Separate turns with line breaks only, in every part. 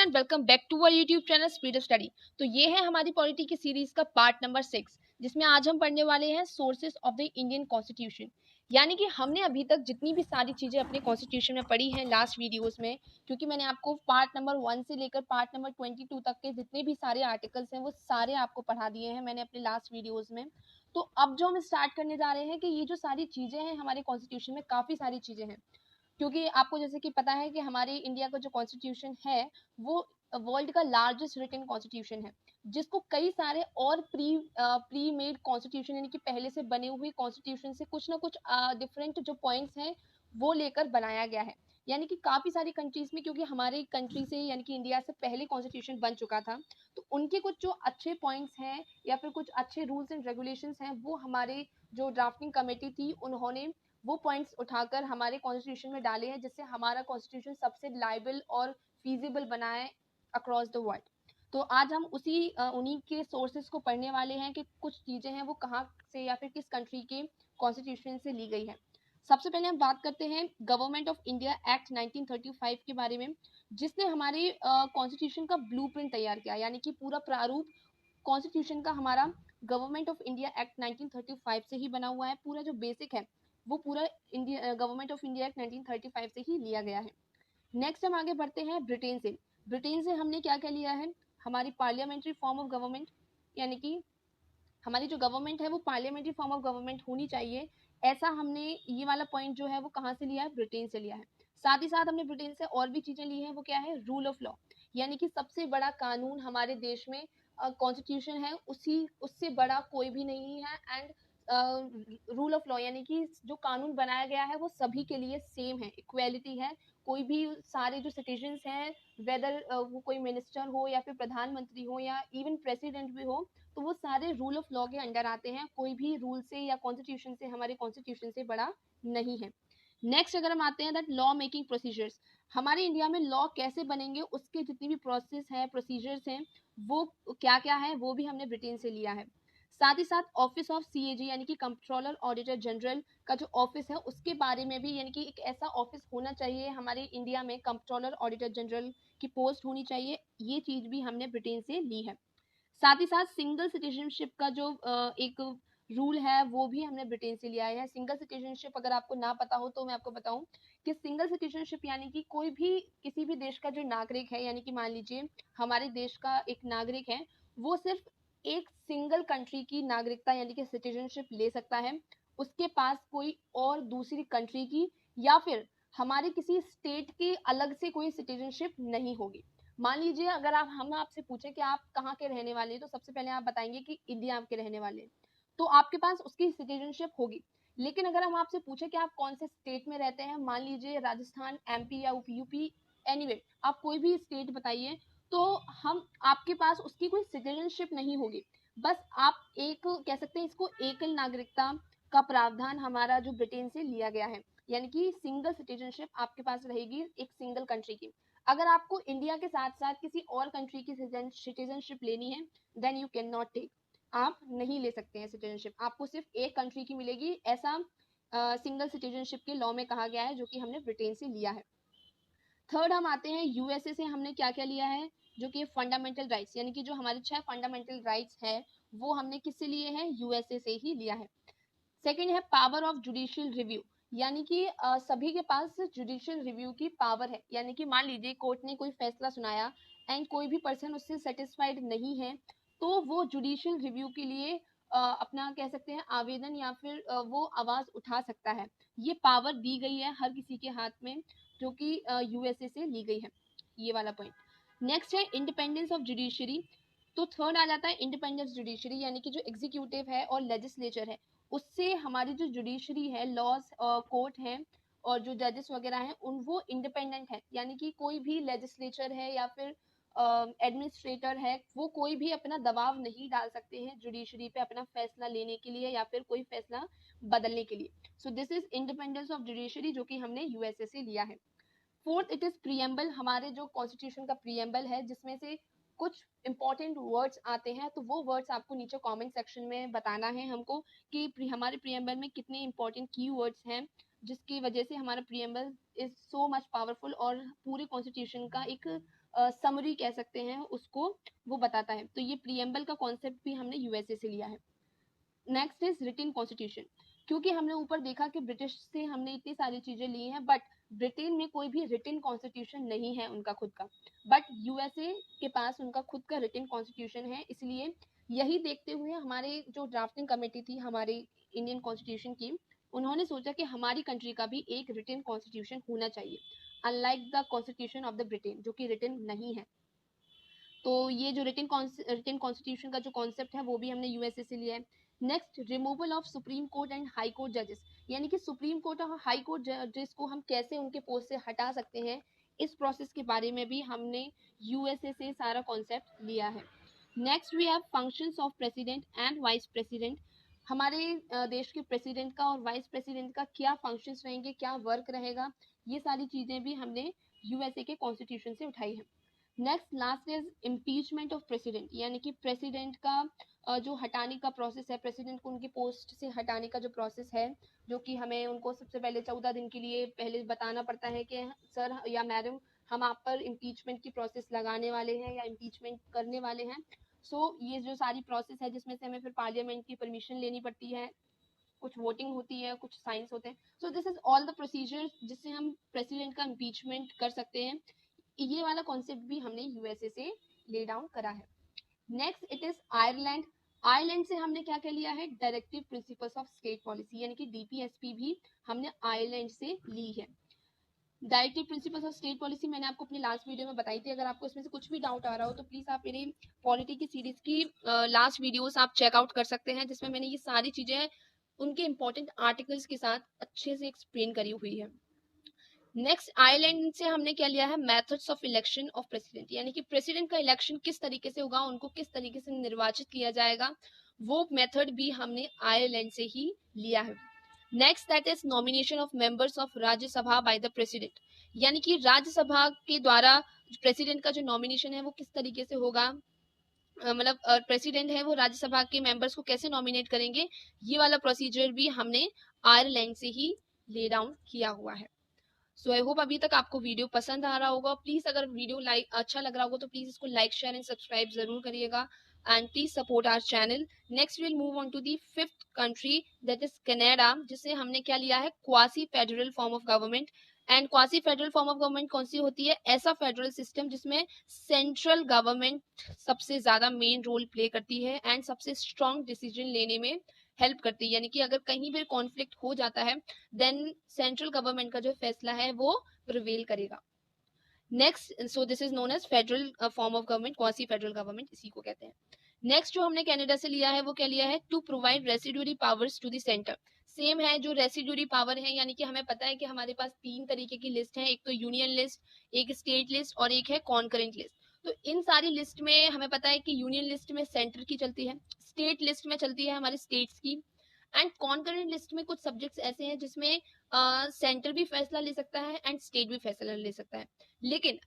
Everyone and welcome back to our YouTube channel speed of study. तो ये है हमारी पॉलिटी की सीरीज का पार्ट नंबर 6, जिसमें आज हम पढ़ने वाले हैं sources of the Indian constitution. यानी कि हमने अभी तक जितनी भी सारी चीजें अपने कॉन्स्टिट्यूशन में पढ़ी हैं लास्ट वीडियोस में, क्योंकि मैंने आपको पार्ट नंबर 1 से लेकर पार्ट नंबर 22 तक के जितने भी सारे आर्टिकल्स हैं वो सारे आपको पढ़ा दिए हैं मैंने अपने लास्ट वीडियोज में। तो अब जो हम स्टार्ट करने जा रहे हैं कि ये जो सारी चीजें हैं हमारे कॉन्स्टिट्यूशन में, काफी सारी चीजें हैं, क्योंकि आपको जैसे कि पता है कि हमारे इंडिया का जो कॉन्स्टिट्यूशन है वो वर्ल्ड का लार्जेस्ट रिटन कॉन्स्टिट्यूशन है, जिसको कई सारे और प्री मेड कॉन्स्टिट्यूशन यानी कि पहले से बने हुए कॉन्स्टिट्यूशन से कुछ ना कुछ डिफरेंट जो पॉइंट्स हैं वो लेकर बनाया गया है। यानी कि काफी सारी कंट्रीज में, क्योंकि हमारे कंट्री से यानी कि इंडिया से पहले कॉन्स्टिट्यूशन बन चुका था, तो उनके कुछ जो अच्छे पॉइंट्स हैं या फिर कुछ अच्छे रूल्स एंड रेगुलेशंस हैं वो हमारे जो ड्राफ्टिंग कमेटी थी उन्होंने वो पॉइंट्स उठाकर हमारे कॉन्स्टिट्यूशन में डाले हैं, जिससे हमारा कॉन्स्टिट्यूशन सबसे लाइबल और फीजिबल बना है अक्रॉस द वर्ल्ड। तो आज हम उन्हीं के सोर्सेज को पढ़ने वाले हैं कि कुछ चीजें हैं वो कहाँ से या फिर किस कंट्री के कॉन्स्टिट्यूशन से ली गई है। सबसे पहले हम बात करते हैं गवर्नमेंट ऑफ इंडिया एक्ट 1935 के बारे में, जिसने हमारे कॉन्स्टिट्यूशन का ब्लूप्रिंट तैयार किया, यानी कि पूरा प्रारूप कॉन्स्टिट्यूशन का हमारा गवर्नमेंट ऑफ इंडिया एक्ट 1935 से ही बना हुआ है। पूरा जो बेसिक है वो पूरा India government of India act 1935 से ही लिया गया है। नेक्स्ट हम आगे बढ़ते हैं ब्रिटेन से। ब्रिटेन से हमने क्या क्या लिया है, हमारी पार्लियामेंट्री फॉर्म ऑफ गवर्नमेंट, यानी कि हमारी जो गवर्नमेंट है वो पार्लियामेंट्री फॉर्म ऑफ गवर्नमेंट होनी चाहिए। ऐसा हमने ये वाला पॉइंट जो है वो कहाँ से लिया है, ब्रिटेन से लिया है। साथ ही साथ हमने ब्रिटेन से और भी चीजें ली हैं, वो क्या है, रूल ऑफ लॉ, यानी कि सबसे बड़ा कानून हमारे देश में कॉन्स्टिट्यूशन है, उसी उससे बड़ा कोई भी नहीं है। एंड रूल ऑफ लॉ यानी कि जो कानून बनाया गया है वो सभी के लिए सेम है, इक्वेलिटी है। कोई भी सारे जो सिटीजन्स हैं, वेदर वो कोई मिनिस्टर हो या फिर प्रधानमंत्री हो या इवन प्रेसिडेंट भी हो, तो वो सारे रूल ऑफ लॉ के अंडर आते हैं। कोई भी रूल से या कॉन्स्टिट्यूशन से, हमारे कॉन्स्टिट्यूशन से बड़ा नहीं है। नेक्स्ट अगर हम आते हैं दैट लॉ मेकिंग प्रोसीजर्स, हमारे इंडिया में लॉ कैसे बनेंगे उसके जितनी भी प्रोसेस है, प्रोसीजर्स हैं, वो क्या क्या है, वो भी हमने ब्रिटेन से लिया है। साथ ही साथ ऑफिस ऑफ सीएजी यानी कि कंट्रोलर ऑडिटर जनरल का जो ऑफिस है उसके बारे में भी, यानी कि एक ऐसा ऑफिस होना चाहिए हमारे इंडिया में, कंट्रोलर ऑडिटर जनरल की पोस्ट होनी चाहिए, ये चीज भी हमने ब्रिटेन से ली है। साथ ही साथ सिंगल सिटीजनशिप का जो एक रूल है वो भी हमने ब्रिटेन से लिया है। सिंगल सिटीजनशिप अगर आपको ना पता हो तो मैं आपको बताऊं कि सिंगल सिटीजनशिप यानी कि कोई भी किसी भी देश का जो नागरिक है, यानी कि मान लीजिए हमारे देश का एक नागरिक है, वो सिर्फ एक सिंगल कंट्री की नागरिकता यानी कि सिटीजनशिप ले सकता है। उसके पास कोई और दूसरी कंट्री की या फिर हमारे किसी स्टेट की अलग से कोई सिटीजनशिप नहीं होगी। मान लीजिए अगर हम आपसे पूछे कि आप कहाँ के रहने वाले हैं, तो सबसे पहले आप बताएंगे कि इंडिया के रहने वाले हैं, तो आपके पास उसकी सिटीजनशिप होगी। लेकिन अगर हम आपसे पूछे कि आप कौन से स्टेट में रहते हैं, मान लीजिए राजस्थान, एमपी या यूपी, एनीवे आप कोई भी स्टेट बताइए, तो हम आपके पास उसकी कोई सिटीजनशिप नहीं होगी। बस आप एक कह सकते हैं इसको एकल नागरिकता का प्रावधान हमारा जो ब्रिटेन से लिया गया है, यानी कि सिंगल सिटीजनशिप आपके पास रहेगी एक सिंगल कंट्री की। अगर आपको इंडिया के साथ साथ किसी और कंट्री की सिटीजनशिप लेनी है, then you can not take, आप नहीं ले सकते हैं सिटीजनशिप, आपको सिर्फ एक कंट्री की मिलेगी, ऐसा सिंगल सिटीजनशिप के लॉ में कहा गया है, जो कि हमने ब्रिटेन से लिया है। थर्ड हम आते हैं यूएसए से, हमने क्या क्या लिया है, जो कि फंडामेंटल राइट्स, यानी कि जो हमारे 6 फंडामेंटल राइट्स है वो हमने किससे लिए हैं, यूएसए से ही लिया है। सेकेंड है पावर ऑफ जुडिशियल रिव्यू, यानी कि सभी के पास जुडिशियल रिव्यू की पावर है, यानी कि मान लीजिए कोर्ट ने कोई फैसला सुनाया एंड कोई भी पर्सन उससे सेटिस्फाइड नहीं है, तो वो जुडिशियल रिव्यू के लिए अपना कह सकते हैं आवेदन या फिर वो आवाज उठा सकता है। ये पावर दी गई है हर किसी के हाथ में, जो कि यूएसए से ली गई है, ये वाला पॉइंट। नेक्स्ट है इंडिपेंडेंस ऑफ जुडिशरी, तो थर्ड आ जाता है इंडिपेंडेंस जुडिशरी, यानी कि जो एग्जीक्यूटिव है और लेजिस्लेचर है उससे हमारी जो जुडिशरी है, लॉज कोर्ट है और जो जजेस वगैरह हैं उन वो इंडिपेंडेंट है, यानी कि कोई भी लेजिस्लेचर है या फिर एडमिनिस्ट्रेटर है, वो कोई भी अपना दबाव नहीं डाल सकते हैं जुडिशरी पे अपना फैसला लेने के लिए या फिर कोई फैसला बदलने के लिए। सो this is independence of judiciary, जो कि हमने यूएसए से लिया है। फोर्थ इट इज प्रियम्बल, हमारे जो कॉन्स्टिट्यूशन का प्रियम्बल है जिसमें से कुछ इंपॉर्टेंट वर्ड्स आते हैं, तो वो वर्ड्स आपको नीचे कमेंट सेक्शन में बताना है हमको कि हमारे प्रियम्बल में कितने इंपॉर्टेंट की वर्ड्स हैं, जिसकी वजह से हमारा preamble is so much powerful और पूरे कॉन्स्टिट्यूशन का एक समरी कह सकते हैं उसको, वो बताता है। तो ये प्रीएम्बल का कॉन्सेप्ट भी हमने यूएसए से लिया है। Next is written constitution. क्योंकि हमने ऊपर देखा कि ब्रिटिश से हमने इतनी सारी चीजें ली हैं, बट ब्रिटेन में कोई भी रिटन कॉन्स्टिट्यूशन नहीं है उनका खुद का, बट यूएसए के पास उनका खुद का रिटन कॉन्स्टिट्यूशन है। इसलिए यही देखते हुए हमारे जो ड्राफ्टिंग कमेटी थी हमारे इंडियन कॉन्स्टिट्यूशन की, उन्होंने सोचा कि हमारी कंट्री का भी एक रिटन कॉन्स्टिट्यूशन होना चाहिए, unlike the constitution of the Britain जो कि रिटन नहीं है। तो ये जो रिटन कॉन्स्टिट्यूशन का जो कॉन्सेप्ट है वो भी हमने यूएसए से लिया है। Next, removal of supreme court and high court जजेस, यानी कि सुप्रीम कोर्ट और हाई कोर्ट जजेस को हम कैसे उनके पोस्ट से हटा सकते हैं, इस प्रोसेस के बारे में भी हमने यूएसए से सारा कॉन्सेप्ट लिया है। Next we have functions of president and vice president. हमारे देश के प्रेसिडेंट का और वाइस प्रेसिडेंट का क्या फंक्शंस रहेंगे, क्या वर्क रहेगा, ये सारी चीजें भी हमने यूएसए के कॉन्स्टिट्यूशन से उठाई है। Next last is impeachment of president, यानी कि प्रेसिडेंट का जो हटाने का प्रोसेस है, प्रेसिडेंट को उनकी पोस्ट से हटाने का जो प्रोसेस है, जो कि हमें उनको सबसे पहले 14 दिन के लिए पहले बताना पड़ता है कि सर या मैडम हम आप पर इम्पीचमेंट की प्रोसेस लगाने वाले हैं या इम्पीचमेंट करने वाले हैं। सो ये जो सारी प्रोसेस है जिसमें से हमें फिर पार्लियामेंट की परमिशन लेनी पड़ती है, कुछ वोटिंग होती है, कुछ साइंस होते हैं। सो this is all the procedures जिससे हम प्रेसिडेंट का इम्पीचमेंट कर सकते हैं। ये वाला कॉन्सेप्ट भी हमने यूएसए से ले डाउन करा है। Next it is Ireland. Ireland से हमने क्या क्या लिया है, directive principles of state policy, यानी कि डीपीएसपी भी हमने आयरलैंड से ली है। Directive principles of state policy मैंने आपको अपनी लास्ट वीडियो में बताई थी। अगर आपको इसमें से कुछ भी डाउट आ रहा हो तो प्लीज आप मेरे पॉलिटी की सीरीज की लास्ट वीडियोस आप चेकआउट कर सकते हैं, जिसमें मैंने ये सारी चीजें उनके इंपॉर्टेंट आर्टिकल्स के साथ अच्छे से एक्सप्लेन करी हुई है। नेक्स्ट आयरलैंड से हमने क्या लिया है, methods of election of president, यानी कि प्रेसिडेंट का इलेक्शन किस तरीके से होगा, उनको किस तरीके से निर्वाचित किया जाएगा, वो मेथड भी हमने आयरलैंड से ही लिया है। Next that is nomination of members of Rajya Sabha by the president, यानी कि राज्यसभा के द्वारा प्रेसिडेंट का जो नॉमिनेशन है वो किस तरीके से होगा, मतलब प्रेसिडेंट है वो राज्यसभा के मेंबर्स को कैसे नॉमिनेट करेंगे, ये वाला प्रोसीजर भी हमने आयरलैंड से ही ले डाउन किया हुआ है। सो आई होप अभी तक आपको वीडियो पसंद आ रहा होगा। प्लीज अगर वीडियो लाइक अच्छा लग रहा होगा तो प्लीज इसको लाइक शेयर एंड सब्सक्राइब जरूर करिएगा and please support our channel. Next will move on to the fifth country that is Canada, जिसे हमने क्या लिया है, quasi federal form of government. And quasi federal form of government कौन सी होती है, ऐसा फेडरल सिस्टम जिसमें सेंट्रल गवर्नमेंट सबसे ज्यादा मेन रोल प्ले करती है एंड सबसे स्ट्रॉन्ग डिसीजन लेने में हेल्प करती है, यानी कि अगर कहीं भी कॉन्फ्लिक्ट हो जाता है देन सेंट्रल गवर्नमेंट का जो फैसला है वो प्रिवेल करेगा। Next, so this is known as federal form of government, quasi federal government इसी को कहते हैं। नेक्स्ट जो हमने कनाडा से लिया है वो क्या लिया है, to provide residuary powers to the centre. Same है जो रेसिड्यूरी पावर है, यानी कि हमें पता है कि हमारे पास 3 तरीके की लिस्ट है, एक तो यूनियन लिस्ट, एक स्टेट लिस्ट और एक है कॉन्करेंट लिस्ट। तो इन सारी लिस्ट में हमें पता है कि यूनियन लिस्ट में सेंटर की चलती है, स्टेट लिस्ट में चलती है हमारे स्टेट्स की, एंड कॉन्करेंट लिस्ट में कुछ सब्जेक्ट्स ऐसे हैं जिसमें सेंटर भी फैसला ले सकता है एंड स्टेट भी फैसला ले सकता है। लेकिन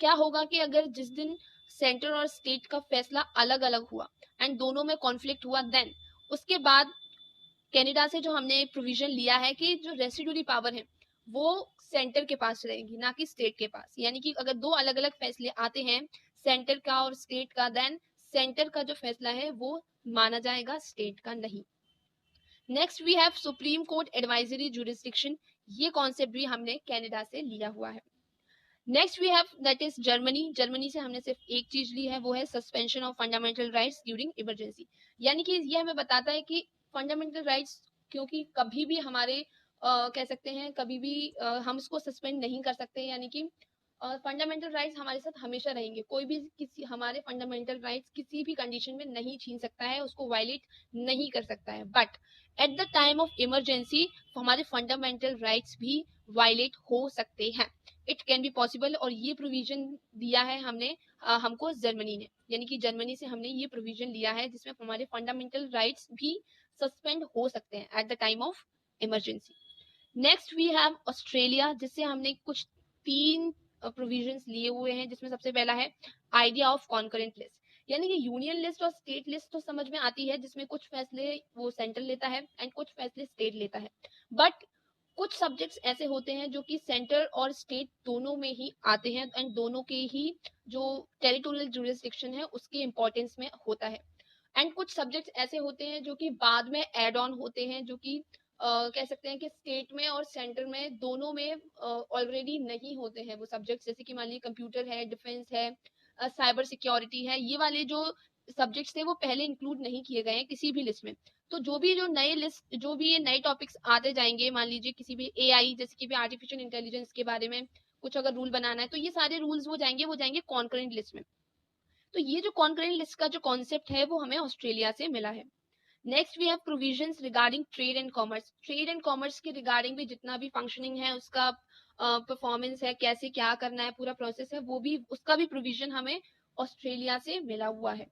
क्या होगा कि अगर जिस दिन सेंटर और स्टेट का फैसला अलग अलग हुआ एंड दोनों में कॉन्फ्लिक्ट हुआ, देन उसके बाद कनाडा से जो हमने प्रोविजन लिया है कि जो रेसिड्यूरी पावर है वो सेंटर के पास रहेगी, ना कि स्टेट के पास। यानी कि अगर 2 अलग अलग फैसले आते हैं सेंटर का और स्टेट का, देन सेंटर का जो फैसला है वो माना जाएगा, स्टेट का नहीं। Next we have supreme court advisory jurisdiction, ये कॉन्सेप्ट भी हमने कनाडा से लिया हुआ है। Next we have that is Germany. Germany से हमने सिर्फ एक चीज ली है, वो है suspension of fundamental rights during emergency, यानी कि ये हमें बताता है कि फंडामेंटल राइट्स क्योंकि कभी भी हमारे कह सकते हैं कभी भी हम इसको सस्पेंड नहीं कर सकते, यानी कि फंडामेंटल राइट्स हमारे साथ हमेशा रहेंगे, कोई भी किसी हमारे फंडामेंटल राइट्स किसी भी कंडीशन में नहीं छीन सकता है, उसको वायलेट नहीं कर सकता है। But at the time of emergency हमारे फंडामेंटल राइट्स भी वायलेट हो सकते हैं, इट कैन बी पॉसिबल। और ये प्रोविजन दिया है हमने हमको जर्मनी ने, यानी कि जर्मनी से हमने ये प्रोविजन लिया है जिसमें हमारे फंडामेंटल राइट्स भी सस्पेंड हो सकते हैं at the time of emergency. Next we have Australia, जिससे हमने कुछ 3 प्रोविजंस लिए हुए हैं, जिसमें सबसे पहला है आइडिया ऑफ कॉन्करेंट लिस्ट, यानी कि यूनियन लिस्ट और स्टेट लिस्ट तो समझ में आती है जिसमें कुछ फैसले वो सेंट्रल लेता है एंड कुछ फैसले स्टेट लेता है, बट कुछ सब्जेक्ट्स ऐसे होते हैं जो कि सेंटर और स्टेट दोनों में ही आते हैं एंड दोनों के ही जो टेरिटोरियल जुरिस्डिक्शन है उसके इम्पोर्टेंस में होता है। एंड कुछ सब्जेक्ट्स ऐसे होते हैं जो कि बाद में एड ऑन होते हैं, जो कि कह सकते हैं कि स्टेट में और सेंटर में दोनों में ऑलरेडी नहीं होते हैं वो सब्जेक्ट्स। जैसे कि मान लीजिए कंप्यूटर है, डिफेंस है, साइबर सिक्योरिटी है, ये वाले जो सब्जेक्ट्स थे वो पहले इंक्लूड नहीं किए गए हैं किसी भी लिस्ट में। तो जो नए लिस्ट, जो भी ये नए टॉपिक्स आते जाएंगे, मान लीजिए किसी भी एआई जैसे कि भी आर्टिफिशियल इंटेलिजेंस के बारे में कुछ अगर रूल बनाना है, तो ये सारे रूल्स वो जाएंगे कॉन्करेंट लिस्ट में। तो ये जो कॉन्करेंट लिस्ट का जो कॉन्सेप्ट है वो हमें ऑस्ट्रेलिया से मिला है। Next we have provisions regarding trade and commerce. Trade and commerce के रिगार्डिंग भी जितना भी फंक्शनिंग है उसका, परफॉर्मेंस है, कैसे क्या करना है, पूरा प्रोसेस है, वो भी उसका भी प्रोविजन हमें ऑस्ट्रेलिया से मिला हुआ है।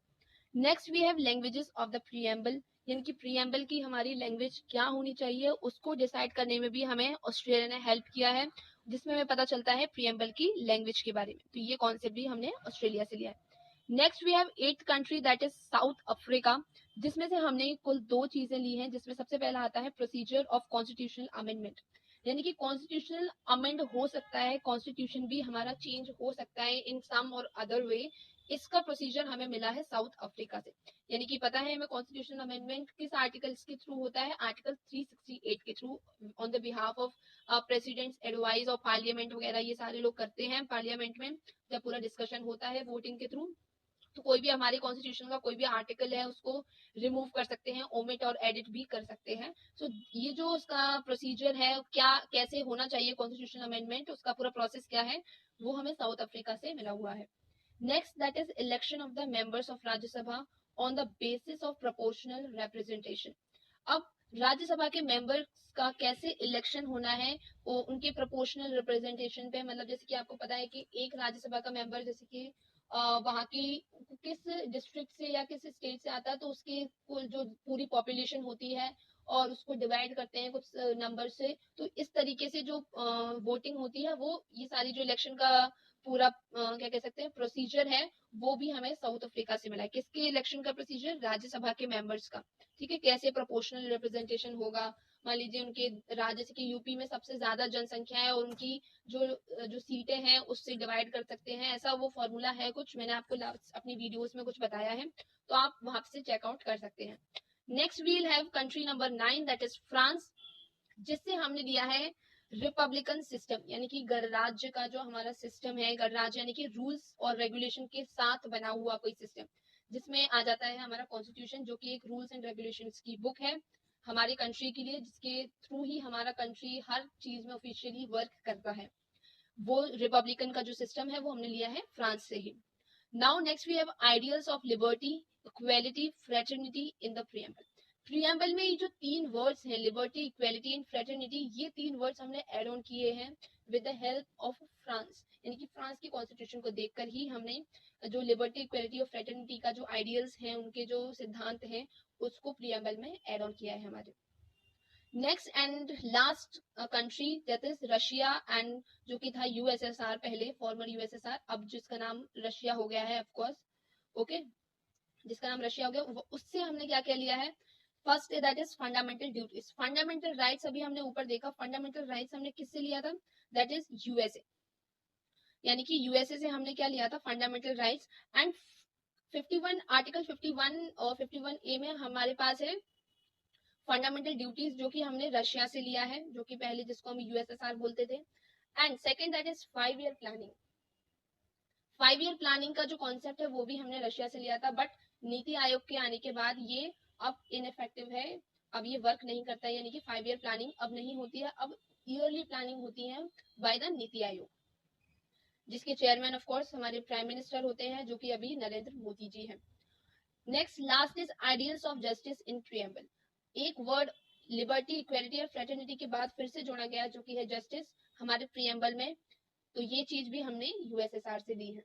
Next we have languages of the preamble, यानी कि प्रीएम्बल की हमारी लैंग्वेज क्या होनी चाहिए उसको डिसाइड करने में भी हमें ऑस्ट्रेलिया ने हेल्प किया है, जिसमें हमें पता चलता है प्रीएम्बल की लैंग्वेज के बारे में। तो ये कॉन्सेप्ट भी हमने ऑस्ट्रेलिया से लिया है। Next we have eight country that is South Africa, जिसमें से हमने कुल 2 चीजें ली हैं, जिसमें सबसे पहला आता है प्रोसीजर ऑफ कॉन्स्टिट्यूशनल अमेंडमेंट, यानी कि कॉन्स्टिट्यूशनल अमेंड हो सकता है, कॉन्स्टिट्यूशन भी हमारा चेंज हो सकता है इन सम और अदर वे। इसका प्रोसीजर हमें मिला है साउथ अफ्रीका से। यानी कि पता है हमें कॉन्स्टिट्यूशनल अमेंडमेंट किस आर्टिकल्स के थ्रू होता है, आर्टिकल 368 के through, on the behalf of president's advice और पार्लियामेंट वगैरह ये सारे लोग करते हैं पार्लियामेंट में, जब पूरा डिस्कशन होता है वोटिंग के थ्रू। तो कोई भी हमारे कॉन्स्टिट्यूशन का कोई भी आर्टिकल है उसको रिमूव कर सकते हैं, ओमिट और एडिट भी कर सकते हैं। सो ये जो उसका प्रोसीजर है, क्या कैसे होना चाहिए कॉन्स्टिट्यूशनल अमेंडमेंट, उसका पूरा प्रोसेस क्या है, वो हमें साउथ अफ्रीका से मिला हुआ है। Next that is election of the members of Rajya Sabha on the basis of proportional representation. अब राज्यसभा के मेंबर्स का कैसे इलेक्शन होना है, वो उनके प्रोपोर्शनल रिप्रेजेंटेशन पे, मतलब जैसे कि आपको पता है कि एक राज्यसभा का मेंबर जैसे कि वहाँ की किस डिस्ट्रिक्ट से या किस स्टेट से आता है, तो उसकी कुल जो पूरी पॉपुलेशन होती है और उसको डिवाइड करते हैं कुछ नंबर से। तो इस तरीके से जो वोटिंग होती है, वो ये सारी जो इलेक्शन का पूरा क्या कह सकते हैं प्रोसीजर है, वो भी हमें साउथ अफ्रीका से मिला है। किसके इलेक्शन का प्रोसीजर, राज्यसभा के मेंबर्स का। ठीक है, कैसे प्रोपोर्शनल रिप्रेजेंटेशन होगा, मान लीजिए उनके राज्य से कि यूपी में सबसे ज्यादा जनसंख्या है और उनकी जो जो सीटें हैं उससे डिवाइड कर सकते हैं, ऐसा वो फॉर्मूला है कुछ, मैंने आपको अपनी वीडियोस में कुछ बताया है, तो आप वहां से चेकआउट कर सकते हैं। Next we'll have country number 9 that is France, जिससे हमने लिया है रिपब्लिकन सिस्टम, यानी कि गणराज्य का जो हमारा सिस्टम है, गणराज्य यानी कि रूल्स और रेगुलेशन के साथ बना हुआ कोई सिस्टम, जिसमें आ जाता है हमारा कॉन्स्टिट्यूशन, जो कि एक रूल्स एंड रेगुलेशंस की बुक है हमारी कंट्री के लिए, जिसके थ्रू ही हमारा कंट्री हर चीज में ऑफिशियली वर्क करता है। वो रिपब्लिकन का जो सिस्टम है वो हमने लिया है फ्रांस से ही। Now next we have ideals of liberty, equality, fraternity in the preamble. Preamble में ये जो 3 वर्ड्स हैं, लिबर्टी, इक्वालिटी एंड फ्रेटर्निटी, ये 3 वर्ड्स हमने एड ऑन किए हैं with the help of France, यानी कि फ्रांस की कॉन्स्टिट्यूशन को देखकर ही हमने जो लिबर्टी, इक्वालिटी और फ्रेटर्निटी का जो आइडियल्स हैं, उनके जो सिद्धांत हैं, उसको प्रीएम्बल में एड ऑन किया है हमारे। Next and last country that is Russia, and जो कि था यूएसएसआर, पहले फॉर्मर यूएसएसआर, अब जिसका नाम रशिया हो गया है ऑफ कोर्स, ओके, जिसका नाम रशिया हो गया, उससे हमने क्या क्या लिया है। First that is fundamental duties, fundamental rights अभी हमने ऊपर देखा, फंडामेंटल राइट्स हमने किससे लिया था, दैट इज यूएसए, यानी कि यूएसए से हमने क्या लिया था, फंडामेंटल राइट्स। एंड 51 आर्टिकल 51 और 51 ए में हमारे पास है फंडामेंटल ड्यूटीज, जो कि हमने रशिया से लिया है, जो कि पहले जिसको हम यूएसएसआर बोलते थे। And second that is 5 year planning, 5 year planning का जो कॉन्सेप्ट है वो भी हमने रशिया से लिया था, बट नीति आयोग के आने के बाद ये अब इनइफेक्टिव है, अब ये वर्क नहीं करता है, यानी कि 5 ईयर प्लानिंग अब नहीं होती है, अब ईयरली प्लानिंग होती है बाय द नीति आयोग, जिसके चेयरमैन ऑफ कोर्स हमारे प्राइम मिनिस्टर होते हैं, जो कि अभी नरेंद्र मोदी जी हैं। Next last is ideals of justice in preamble, एक वर्ड लिबर्टी, इक्वालिटी और फ्रेटर्निटी के बाद फिर से जोड़ा गया, जो कि है जस्टिस हमारे प्रीएम्बल में। तो ये चीज भी हमने यूएसएसआर से ली है।